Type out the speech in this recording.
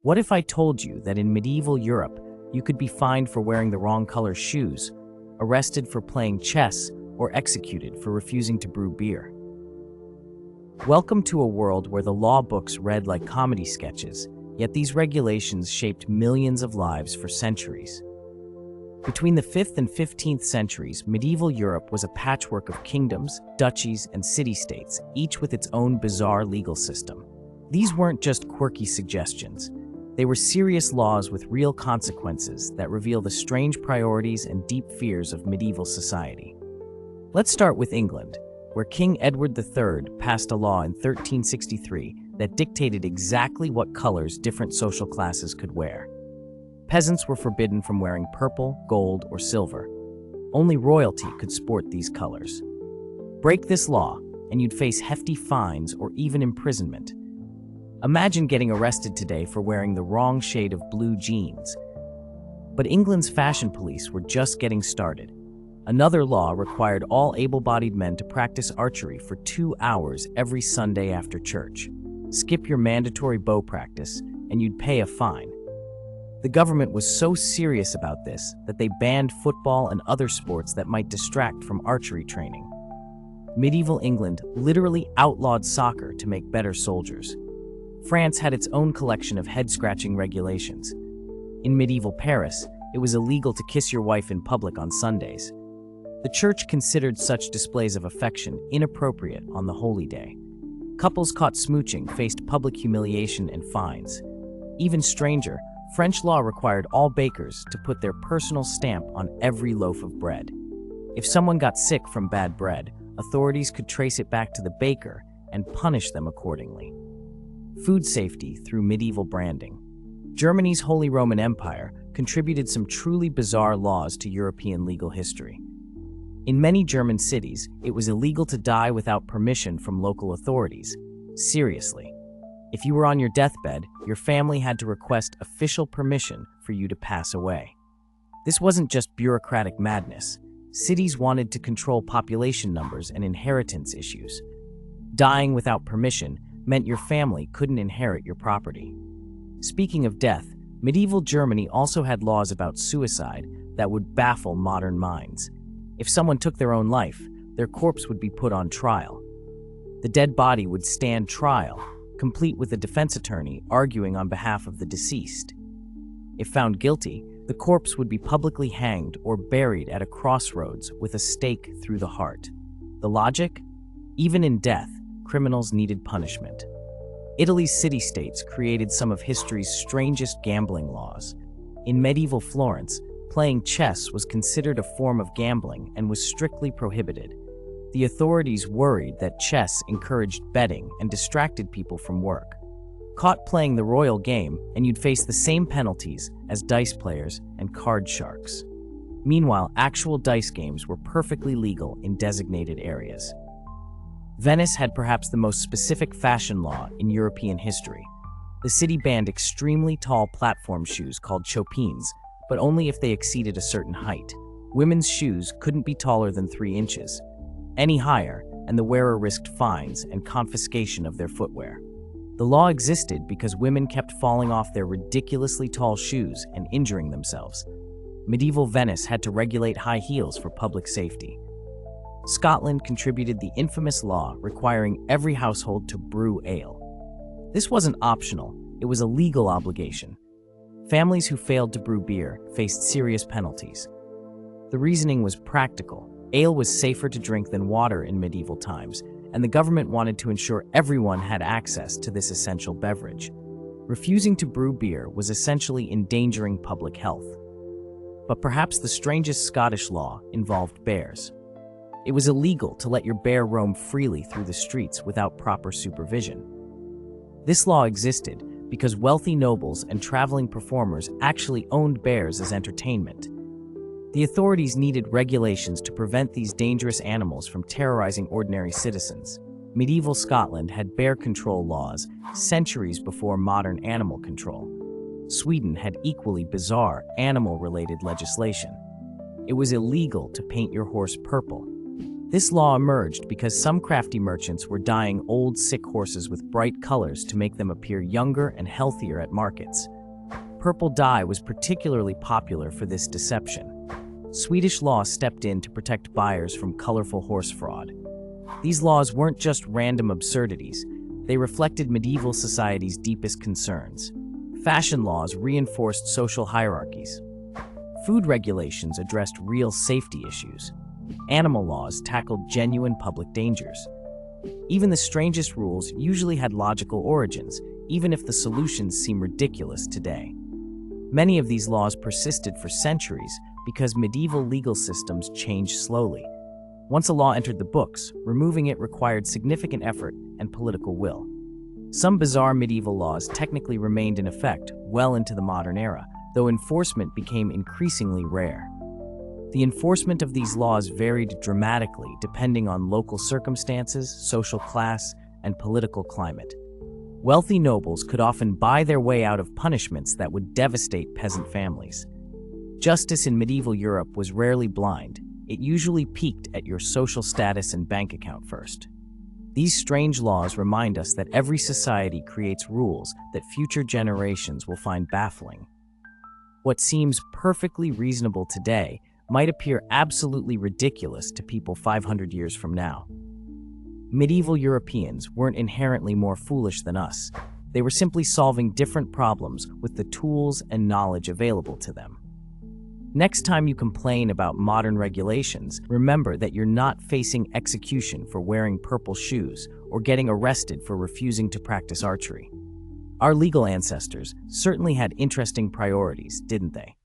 What if I told you that in medieval Europe, you could be fined for wearing the wrong color shoes, arrested for playing chess, or executed for refusing to brew beer? Welcome to a world where the law books read like comedy sketches, yet these regulations shaped millions of lives for centuries. Between the 5th and 15th centuries, medieval Europe was a patchwork of kingdoms, duchies, and city-states, each with its own bizarre legal system. These weren't just quirky suggestions. They were serious laws with real consequences that reveal the strange priorities and deep fears of medieval society. Let's start with England, where King Edward III passed a law in 1363 that dictated exactly what colors different social classes could wear. Peasants were forbidden from wearing purple, gold, or silver. Only royalty could sport these colors. Break this law, and you'd face hefty fines or even imprisonment. Imagine getting arrested today for wearing the wrong shade of blue jeans. But England's fashion police were just getting started. Another law required all able-bodied men to practice archery for 2 hours every Sunday after church. Skip your mandatory bow practice, and you'd pay a fine. The government was so serious about this that they banned football and other sports that might distract from archery training. Medieval England literally outlawed soccer to make better soldiers. France had its own collection of head-scratching regulations. In medieval Paris, it was illegal to kiss your wife in public on Sundays. The church considered such displays of affection inappropriate on the holy day. Couples caught smooching faced public humiliation and fines. Even stranger, French law required all bakers to put their personal stamp on every loaf of bread. If someone got sick from bad bread, authorities could trace it back to the baker and punish them accordingly. Food safety through medieval branding. Germany's Holy Roman Empire contributed some truly bizarre laws to European legal history. In many German cities, it was illegal to die without permission from local authorities. Seriously. If you were on your deathbed, your family had to request official permission for you to pass away. This wasn't just bureaucratic madness. Cities wanted to control population numbers and inheritance issues. Dying without permission meant your family couldn't inherit your property. Speaking of death, medieval Germany also had laws about suicide that would baffle modern minds. If someone took their own life, their corpse would be put on trial. The dead body would stand trial, complete with a defense attorney arguing on behalf of the deceased. If found guilty, the corpse would be publicly hanged or buried at a crossroads with a stake through the heart. The logic? Even in death, criminals needed punishment. Italy's city-states created some of history's strangest gambling laws. In medieval Florence, playing chess was considered a form of gambling and was strictly prohibited. The authorities worried that chess encouraged betting and distracted people from work. Caught playing the royal game, and you'd face the same penalties as dice players and card sharks. Meanwhile, actual dice games were perfectly legal in designated areas. Venice had perhaps the most specific fashion law in European history. The city banned extremely tall platform shoes called chopines, but only if they exceeded a certain height. Women's shoes couldn't be taller than 3 inches. Any higher, and the wearer risked fines and confiscation of their footwear. The law existed because women kept falling off their ridiculously tall shoes and injuring themselves. Medieval Venice had to regulate high heels for public safety. Scotland contributed the infamous law requiring every household to brew ale. This wasn't optional, it was a legal obligation. Families who failed to brew beer faced serious penalties. The reasoning was practical. Ale was safer to drink than water in medieval times, and the government wanted to ensure everyone had access to this essential beverage. Refusing to brew beer was essentially endangering public health. But perhaps the strangest Scottish law involved bears. It was illegal to let your bear roam freely through the streets without proper supervision. This law existed because wealthy nobles and traveling performers actually owned bears as entertainment. The authorities needed regulations to prevent these dangerous animals from terrorizing ordinary citizens. Medieval Scotland had bear control laws centuries before modern animal control. Sweden had equally bizarre animal-related legislation. It was illegal to paint your horse purple. This law emerged because some crafty merchants were dyeing old, sick horses with bright colors to make them appear younger and healthier at markets. Purple dye was particularly popular for this deception. Swedish law stepped in to protect buyers from colorful horse fraud. These laws weren't just random absurdities, they reflected medieval society's deepest concerns. Fashion laws reinforced social hierarchies. Food regulations addressed real safety issues. Animal laws tackled genuine public dangers. Even the strangest rules usually had logical origins, even if the solutions seem ridiculous today. Many of these laws persisted for centuries because medieval legal systems changed slowly. Once a law entered the books, removing it required significant effort and political will. Some bizarre medieval laws technically remained in effect well into the modern era, though enforcement became increasingly rare. The enforcement of these laws varied dramatically depending on local circumstances, social class, and political climate. Wealthy nobles could often buy their way out of punishments that would devastate peasant families. Justice in medieval Europe was rarely blind. It usually peeked at your social status and bank account first. These strange laws remind us that every society creates rules that future generations will find baffling. What seems perfectly reasonable today might appear absolutely ridiculous to people 500 years from now. Medieval Europeans weren't inherently more foolish than us. They were simply solving different problems with the tools and knowledge available to them. Next time you complain about modern regulations, remember that you're not facing execution for wearing purple shoes or getting arrested for refusing to practice archery. Our legal ancestors certainly had interesting priorities, didn't they?